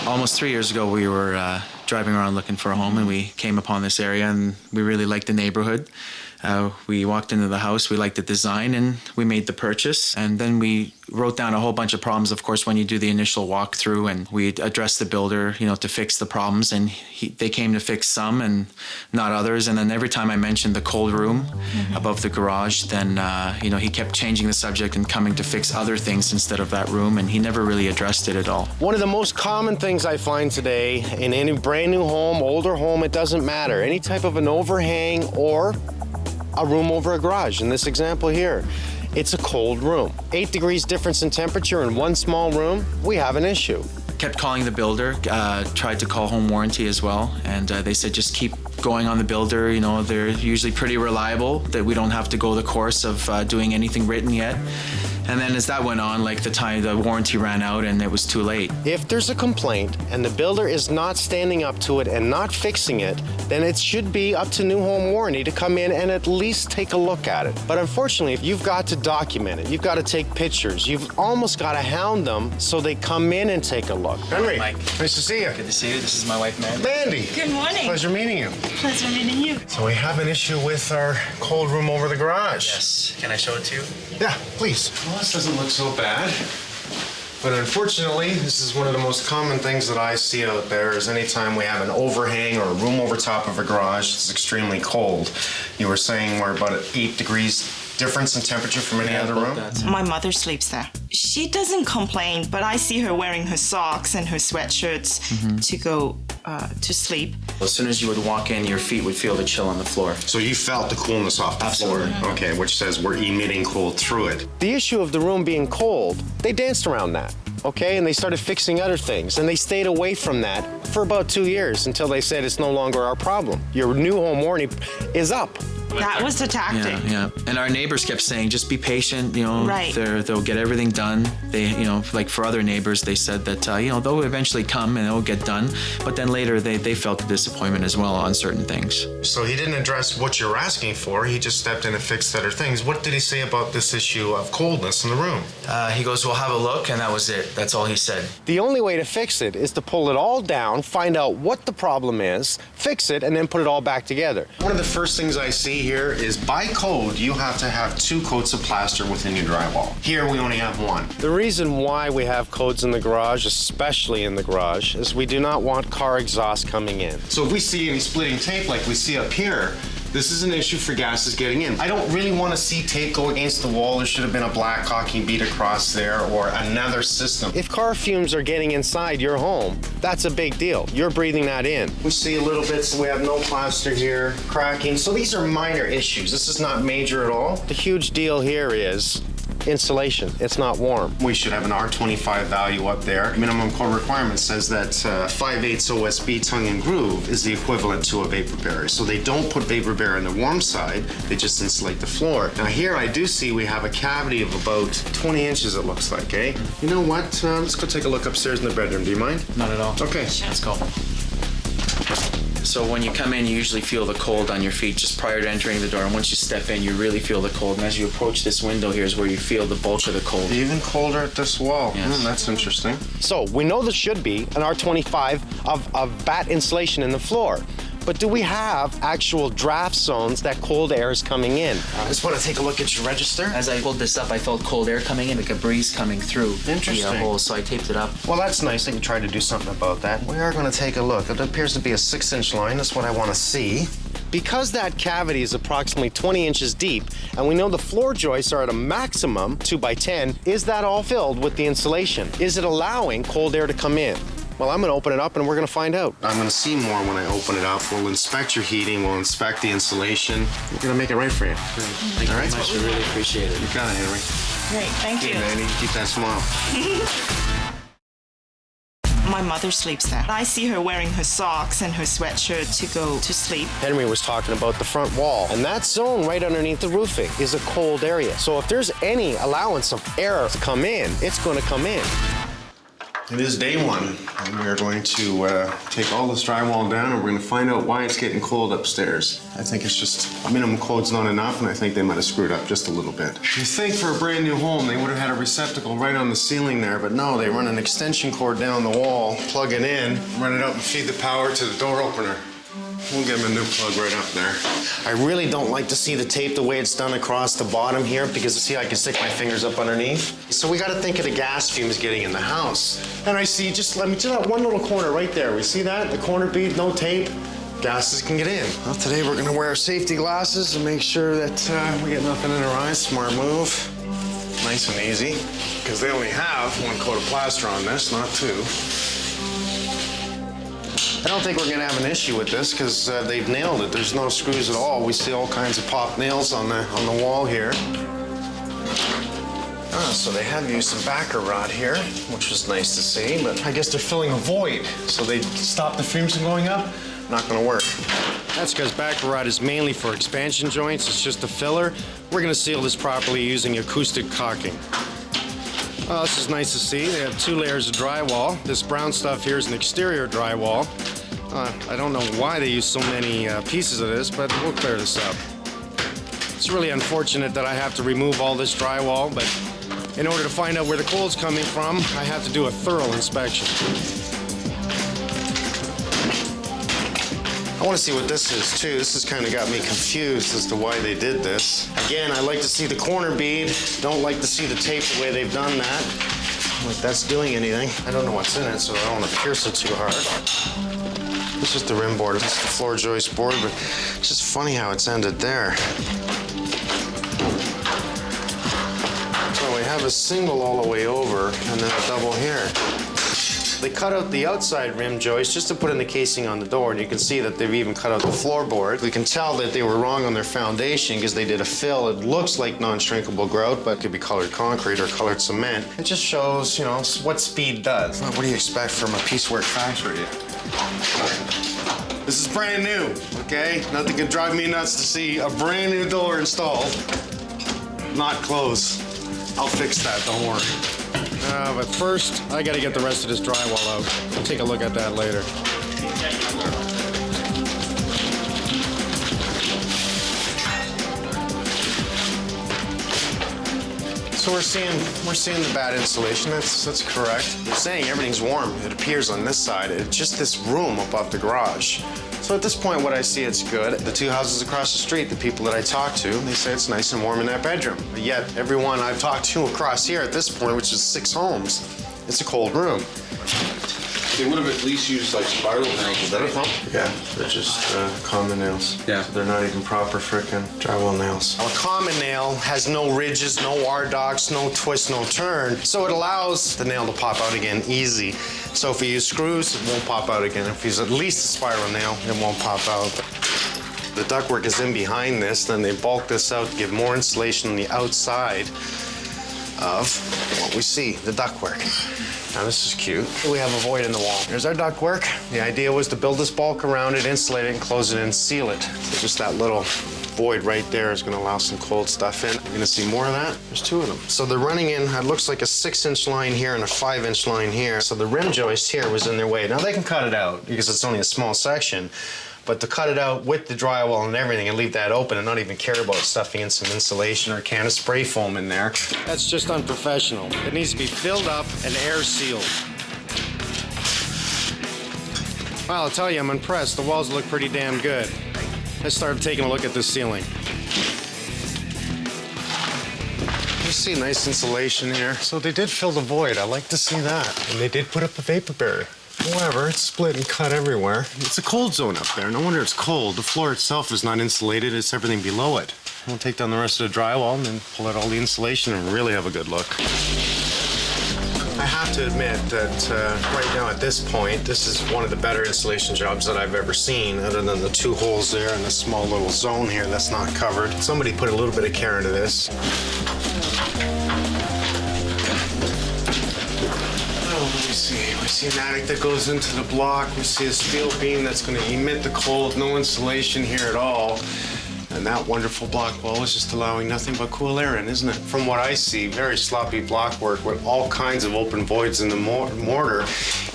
Almost 3 years ago, we were driving around looking for a home, and we came upon this area, and we really liked the neighborhood. We walked into the house, we liked the design, and we made the purchase. And then we wrote down a whole bunch of problems, of course, when you do the initial walkthrough, and we addressed the builder, to fix the problems, and they came to fix some and not others. And then every time I mentioned the cold room above the garage, then, he kept changing the subject and coming to fix other things instead of that room, and he never really addressed it at all. One of the most common things I find today in any brand new home, older home, it doesn't matter, any type of an overhang or a room over a garage. In this example here, it's a cold room. 8 degrees difference in temperature in one small room, we have an issue. Kept calling the builder, tried to call home warranty as well, and they said just keep going on the builder. They're usually pretty reliable, that we don't have to go the course of doing anything written yet. And then as that went on, the warranty ran out and it was too late. If there's a complaint and the builder is not standing up to it and not fixing it, then it should be up to New Home Warranty to come in and at least take a look at it. But unfortunately, you've got to document it. You've got to take pictures. You've almost got to hound them so they come in and take a look. Henry, Mike. Nice to see you. Good to see you. This is my wife, Mandy. Mandy. Good morning. Pleasure meeting you. Pleasure meeting you. So we have an issue with our cold room over the garage. Yes. Can I show it to you? Yeah, please. Well, this doesn't look so bad. But unfortunately, this is one of the most common things that I see out there is anytime we have an overhang or a room over top of a garage, it's extremely cold. You were saying we're about 8 degrees difference in temperature from any other room? My mother sleeps there. She doesn't complain, but I see her wearing her socks and her sweatshirts to go to sleep. As soon as you would walk in, your feet would feel the chill on the floor. So you felt the coolness off the Absolutely. floor. Okay, which says we're emitting cold through it. The issue of the room being cold, they danced around that. Okay, and they started fixing other things, and they stayed away from that for about 2 years until they said it's no longer our problem. Your new home warranty is up. That was the tactic. Yeah. And our neighbors kept saying, just be patient, Right. they'll get everything done. They, like for other neighbors, they said that, they'll eventually come and it'll get done. But then later they felt the disappointment as well on certain things. So he didn't address what you're asking for, he just stepped in and fixed other things. What did he say about this issue of coldness in the room? He goes, we'll have a look, and that was it. That's all he said. The only way to fix it is to pull it all down, find out what the problem is, fix it, and then put it all back together. One of the first things I see here is by code, you have to have 2 coats of plaster within your drywall. Here, we only have 1. The reason why we have codes in the garage, especially in the garage, is we do not want car exhaust coming in. So if we see any splitting tape like we see up here, this is an issue for gases getting in. I don't really want to see tape go against the wall. There should have been a black caulking bead across there or another system. If car fumes are getting inside your home, that's a big deal. You're breathing that in. We see a little bit, so we have no plaster here, cracking. So these are minor issues. This is not major at all. The huge deal here is insulation. It's not warm. We should have an R25 value up there. Minimum code requirement says that 5/8 OSB tongue and groove is the equivalent to a vapor barrier. So they don't put vapor barrier on the warm side, they just insulate the floor. Now here I do see we have a cavity of about 20 inches it looks like, eh? You know what? Let's go take a look upstairs in the bedroom. Do you mind? Not at all. Okay. Let's go. So when you come in, you usually feel the cold on your feet just prior to entering the door. And once you step in, you really feel the cold. And as you approach this window here is where you feel the bulk of the cold. Even colder at this wall. Yes. That's interesting. So we know there should be an R25 of bat insulation in the floor. But do we have actual draft zones that cold air is coming in? I just want to take a look at your register. As I pulled this up, I felt cold air coming in, like a breeze coming through Interesting. the hole, so I taped it up. Well, that's nice that you tried to do something about that. We are going to take a look. It appears to be a 6-inch line. That's what I want to see. Because that cavity is approximately 20 inches deep, and we know the floor joists are at a maximum 2x10, is that all filled with the insulation? Is it allowing cold air to come in? Well, I'm gonna open it up and we're gonna find out. I'm gonna see more when I open it up. We'll inspect your heating, we'll inspect the insulation. We're gonna make it right for you. Thank you very much. I really appreciate it. You got it, Henry. Great, thank you. Mandy, keep that smile. My mother sleeps there. I see her wearing her socks and her sweatshirt to go to sleep. Henry was talking about the front wall, and that zone right underneath the roofing is a cold area. So if there's any allowance of air to come in, it's gonna come in. It is day one, and we are going to take all this drywall down, and we're going to find out why it's getting cold upstairs. I think it's just minimum code's not enough, and I think they might have screwed up just a little bit. You think for a brand new home they would have had a receptacle right on the ceiling there, but no, they run an extension cord down the wall, plug it in, run it up and feed the power to the door opener. We'll give him a new plug right up there. I really don't like to see the tape the way it's done across the bottom here because see, I can stick my fingers up underneath. So we got to think of the gas fumes getting in the house. And I see, just let me do that one little corner right there. We see that? The corner bead, no tape. Gases can get in. Well, today we're going to wear our safety glasses and make sure that we get nothing in our eyes. Smart move. Nice and easy. Because they only have one coat of plaster on this, not two. I don't think we're going to have an issue with this because they've nailed it. There's no screws at all. We see all kinds of pop nails on the wall here. So they have used some backer rod here, which was nice to see, but I guess they're filling a void. So they stop the fumes from going up. Not going to work. That's because backer rod is mainly for expansion joints. It's just a filler. We're going to seal this properly using acoustic caulking. Oh, this is nice to see. They have 2 layers of drywall. This brown stuff here is an exterior drywall. I don't know why they use so many pieces of this, but we'll clear this up. It's really unfortunate that I have to remove all this drywall, but in order to find out where the cold's coming from, I have to do a thorough inspection. I want to see what this is too. This has kind of got me confused as to why they did this. Again, I like to see the corner bead. Don't like to see the tape the way they've done that. Like that's doing anything. I don't know what's in it, so I don't want to pierce it too hard. This is the rim board. This is the floor joist board, but it's just funny how it's ended there. So we have a single all the way over and then a double here. They cut out the outside rim joist just to put in the casing on the door, and you can see that they've even cut out the floorboard. We can tell that they were wrong on their foundation because they did a fill. It looks like non-shrinkable grout, but it could be colored concrete or colored cement. It just shows, you know, what speed does. What do you expect from a piecework factory? This is brand new, okay? Nothing can drive me nuts to see a brand new door installed, not close. I'll fix that, don't worry. But first, I gotta get the rest of this drywall out. We'll take a look at that later. So we're seeing the bad insulation. That's correct. They're saying everything's warm. It appears on this side. It's just this room above the garage. So at this point, what I see, it's good. The 2 houses across the street, the people that I talk to, they say it's nice and warm in that bedroom. But yet, everyone I've talked to across here at this point, which is 6 homes, it's a cold room. They would have at least used like spiral nails instead of them. Yeah, they're just common nails. Yeah. So they're not even proper frickin' drywall nails. A common nail has no ridges, no R-docks, no twist, no turn. So it allows the nail to pop out again easy. So if we use screws, it won't pop out again. If we use at least a spiral nail, it won't pop out. The ductwork is in behind this, then they bulk this out to give more insulation on the outside of what we see, the ductwork. Now this is cute. We have a void in the wall. There's our ductwork. The idea was to build this bulk around it, insulate it, and close it and seal it. So just that little void right there is going to allow some cold stuff in. You're going to see more of that. There's 2 of them. So they're running in, it looks like a 6-inch line here and a 5-inch line here. So the rim joist here was in their way. Now they can cut it out because it's only a small section. But to cut it out with the drywall and everything and leave that open and not even care about stuffing in some insulation or a can of spray foam in there, that's just unprofessional. It needs to be filled up and air sealed. Well, I'll tell you, I'm impressed. The walls look pretty damn good. Let's start taking a look at this ceiling. You see nice insulation here. So they did fill the void. I like to see that. And they did put up a vapor barrier. However, it's split and cut everywhere. It's a cold zone up there. No wonder it's cold. The floor itself is not insulated. It's everything below it. We'll take down the rest of the drywall and then pull out all the insulation and really have a good look. I have to admit that right now at this point, this is one of the better installation jobs that I've ever seen, other than the 2 holes there and the small little zone here that's not covered. Somebody put a little bit of care into this. Let me see. We see an attic that goes into the block. We see a steel beam that's going to emit the cold. No insulation here at all. And that wonderful block wall is just allowing nothing but cool air in, isn't it? From what I see, very sloppy block work with all kinds of open voids in the mortar.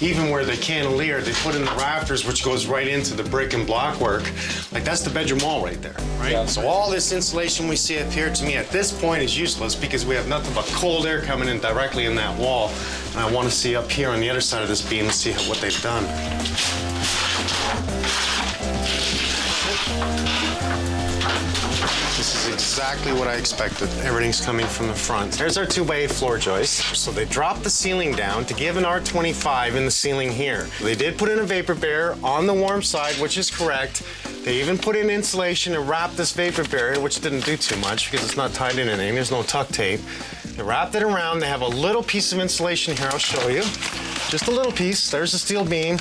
Even where the cantilever, they put in the rafters, which goes right into the brick and block work. Like, that's the bedroom wall right there, right? Yeah. So all this insulation we see up here, to me, at this point is useless because we have nothing but cold air coming in directly in that wall. And I want to see up here on the other side of this beam and see what they've done. This is exactly what I expected. Everything's coming from the front. Here's our 2x8 floor joist. So they dropped the ceiling down to give an R25 in the ceiling here. They did put in a vapor barrier on the warm side, which is correct. They even put in insulation and wrapped this vapor barrier, which didn't do too much because it's not tied in anything. There's no tuck tape. They wrapped it around. They have a little piece of insulation here. I'll show you. Just a little piece. There's the steel beam.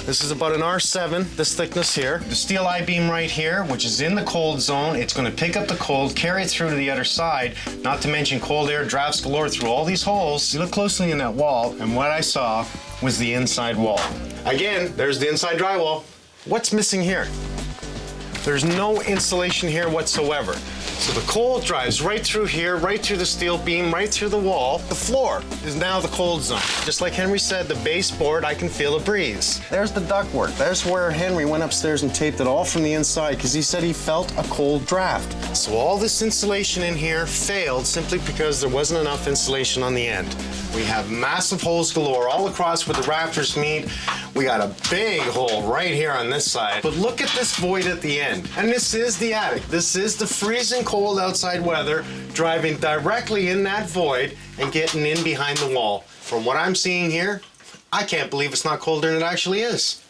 This is about an R7, this thickness here. The steel I-beam right here, which is in the cold zone. It's going to pick up the cold, carry it through to the other side, not to mention cold air drafts galore through all these holes. You look closely in that wall, and what I saw was the inside wall. Again, there's the inside drywall. What's missing here? There's no insulation here whatsoever. So the cold drives right through here, right through the steel beam, right through the wall. The floor is now the cold zone. Just like Henry said, the baseboard, I can feel a breeze. There's the ductwork. There's where Henry went upstairs and taped it all from the inside because he said he felt a cold draft. So all this insulation in here failed simply because there wasn't enough insulation on the end. We have massive holes galore all across where the rafters meet. We got a big hole right here on this side. But look at this void at the end. And this is the attic. This is the freezing cold outside weather driving directly in that void and getting in behind the wall. From what I'm seeing here, I can't believe it's not colder than it actually is.